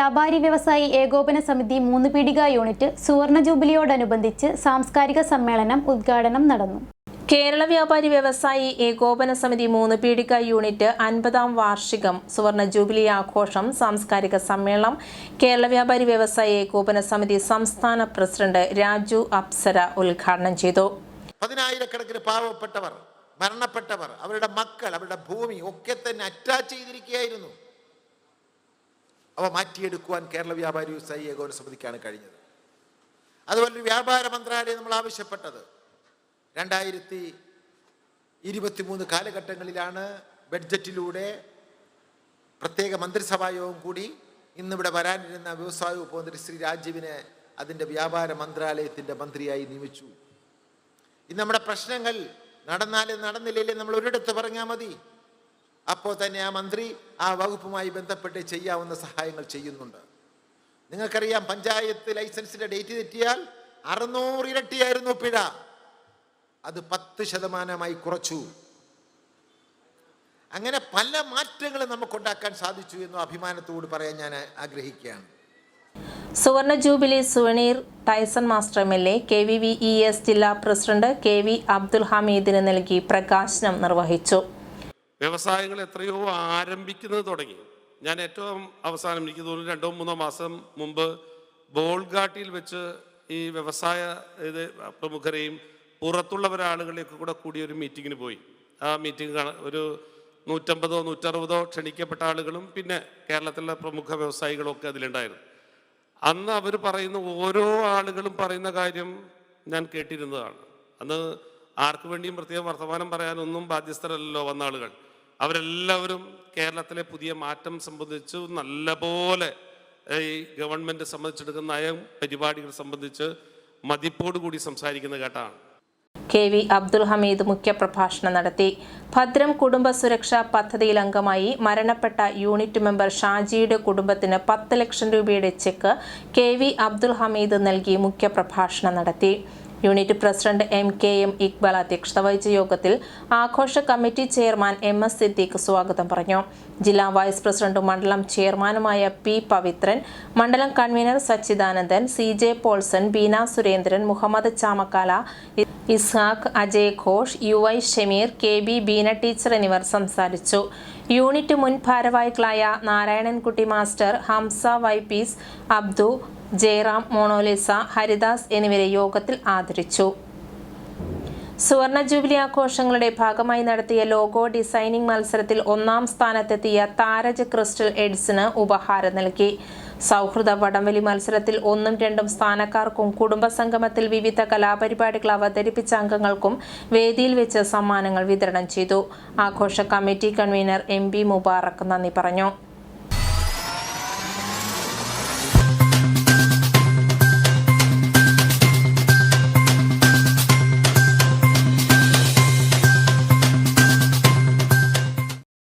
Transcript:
വ്യാപാരി വ്യവസായി ഏകോപന സമിതി 3 പീടിക യൂണിറ്റ് സുവർണ ജൂബിലിയോടനുബന്ധിച്ച് സാംസ്കാരിക സമ്മേളനം ഉദ്ഘാടനം നടന്നു. കേരള വ്യാപാരി വ്യവസായി ഏകോപന സമിതി 3 പീടിക യൂണിറ്റ് 50ാം വാർഷികം സുവർണ ജൂബിലി ആഘോഷം സാംസ്കാരിക സമ്മേളനം കേരള വ്യാപാരി വ്യവസായി ഏകോപന സമിതി സംസ്ഥാന പ്രസിഡന്റ് രാജു അപ്സര ഉദ്ഘാടനം ചെയ്തു. 10,000-കണക്കിന് പാവപ്പെട്ടവർ, മരണപ്പെട്ടവർ, അവരുടെ മക്കൾ, അവരുടെ ഭൂമി ഒക്കെ തന്നെ അറ്റാച്ച് ചെയ്തിരിക്കുകയായിരുന്നു. അവ മാറ്റിയെടുക്കുവാൻ കേരള വ്യാപാരി വ്യവസായി ഏകോപന സമിതിക്കാണ് കഴിഞ്ഞത്. അതുപോലെ വ്യാപാര മന്ത്രാലയം നമ്മൾ ആവശ്യപ്പെട്ടത് 2023 കാലഘട്ടങ്ങളിലാണ് ബഡ്ജറ്റിലൂടെ പ്രത്യേക മന്ത്രിസഭാ യോഗം കൂടി ഇന്നിവിടെ വരാനിരുന്ന വ്യവസായ വകുപ്പ് മന്ത്രി ശ്രീ രാജീവിനെ അതിൻ്റെ വ്യാപാര മന്ത്രാലയത്തിൻ്റെ മന്ത്രിയായി നിയമിച്ചു. ഇന്ന് നമ്മുടെ പ്രശ്നങ്ങൾ നടന്നാലും നടന്നില്ലെങ്കിൽ നമ്മൾ ഒരിടത്ത് പറഞ്ഞാൽ മതി, അപ്പോൾ തന്നെ ആ മന്ത്രി ആ വകുപ്പുമായി ബന്ധപ്പെട്ട് ചെയ്യാവുന്ന സഹായങ്ങൾ ചെയ്യുന്നുണ്ട്. നിങ്ങൾക്കറിയാം, പഞ്ചായത്ത് ലൈസൻസിൻ്റെ ഡേറ്റ് തെറ്റിയാൽ 600 ഇരട്ടിയായിരുന്നു പിഴ, അത് 10% കുറച്ചു. അങ്ങനെ പല മാറ്റങ്ങളും നമുക്കുണ്ടാക്കാൻ സാധിച്ചു എന്ന് അഭിമാനത്തോട് പറയാൻ ഞാൻ ആഗ്രഹിക്കുകയാണ്. സുവർണ jubilee souvenir Tyson master MLA, KVVES ജില്ലാ പ്രസിഡന്റ് KV അബ്ദുൽ ഹമീദിന് നൽകി പ്രകാശനം നിർവഹിച്ചു. വ്യവസായങ്ങൾ എത്രയോ ആരംഭിക്കുന്നത് തുടങ്ങി. ഞാൻ ഏറ്റവും അവസാനം, എനിക്ക് തോന്നുന്നു 2-3 മാസം മുമ്പ് ബോൾഗാട്ടിയിൽ വെച്ച് ഈ വ്യവസായ പ്രമുഖരെയും പുറത്തുള്ള ഒരാളുകളെയൊക്കെ കൂടെ കൂടി ഒരു മീറ്റിങ്ങിന് പോയി. ആ മീറ്റിംഗ് ഒരു 150-160 ക്ഷണിക്കപ്പെട്ട ആളുകളും പിന്നെ കേരളത്തിലെ പ്രമുഖ വ്യവസായികളും ഒക്കെ അതിലുണ്ടായിരുന്നു. അന്ന് അവർ പറയുന്ന ഓരോ ആളുകളും പറയുന്ന കാര്യം ഞാൻ കേട്ടിരുന്നതാണ്. അന്ന് ആർക്കു വേണ്ടിയും പ്രത്യേകം വർത്തമാനം പറയാനൊന്നും ബാധ്യസ്ഥരല്ലോ വന്ന ആളുകൾ. അവരെല്ലാവരും കേരളത്തിലെ പുതിയ മാറ്റം സംബന്ധിച്ച് നല്ലപോലെ ഈ ഗവൺമെൻറ് സംബന്ധിച്ചെടുക്കുന്ന നയം പരിപാടികൾ സംബന്ധിച്ച് മതിപ്പോടുകൂടി സംസാരിക്കുന്ന കേട്ടാണ്. KV അബ്ദുൽ ഹമീദ് മുഖ്യപ്രഭാഷണം നടത്തി. ഭദ്രം കുടുംബ സുരക്ഷാ പദ്ധതിയിൽ അംഗമായി മരണപ്പെട്ട യൂണിറ്റ് മെമ്പർ ഷാജിയുടെ കുടുംബത്തിന് 10 ലക്ഷം രൂപയുടെ ചെക്ക് KV അബ്ദുൽ ഹമീദ് നൽകി മുഖ്യപ്രഭാഷണം നടത്തി. യൂണിറ്റ് പ്രസിഡന്റ് MKM ഇക്ബാൽ അധ്യക്ഷത വഹിച്ച യോഗത്തിൽ ആഘോഷ കമ്മിറ്റി ചെയർമാൻ MS സിദ്ദീഖ് സ്വാഗതം പറഞ്ഞു. ജില്ലാ വൈസ് പ്രസിഡന്റും മണ്ഡലം ചെയർമാനുമായ P പവിത്രൻ, മണ്ഡലം convener Sachidanandan, CJ Paulson, Beena Surendran, Muhammad Chamakkala, Ishaq, Ajay Ghosh, UI Shameer, KB Beena teacher എന്നിവർ സംസാരിച്ചു. യൂണിറ്റ് മുൻ ഭാരവാഹികളായ നാരായണൻകുട്ടി മാസ്റ്റർ, ഹംസ വൈപീസ്, അബ്ദു, ജയറാം, മോണോലിസ, ഹരിദാസ് എന്നിവരെ യോഗത്തിൽ ആദരിച്ചു. സുവർണ ജൂബിലി ആഘോഷങ്ങളുടെ ഭാഗമായി നടത്തിയ ലോഗോ ഡിസൈനിംഗ് മത്സരത്തിൽ 1ാം സ്ഥാനത്തെത്തിയ താരജ് ക്രിസ്റ്റൽ എഡ്സിന് ഉപഹാരം നൽകി. സൗഹൃദ വടംവലി മത്സരത്തിൽ 1ഉം 2ഉം സ്ഥാനക്കാർക്കും കുടുംബസംഗമത്തിൽ വിവിധ കലാപരിപാടികൾ അവതരിപ്പിച്ച അംഗങ്ങൾക്കും വേദിയിൽ വെച്ച് സമ്മാനങ്ങൾ വിതരണം ചെയ്തു. ആഘോഷ കമ്മിറ്റി കൺവീനർ MB മുബാറക് നന്ദി പറഞ്ഞു.